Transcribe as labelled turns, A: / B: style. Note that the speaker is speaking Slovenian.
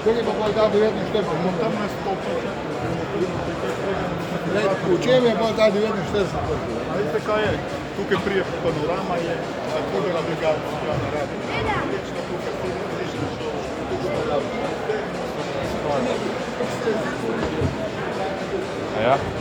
A: Koliko je pa bolj ta 49?
B: Tam je 100%.
A: V čem je bolj ta 49?
B: A vidite kaj je? Tukaj prije panorama je, tako da bi ga naredili.
C: Ja.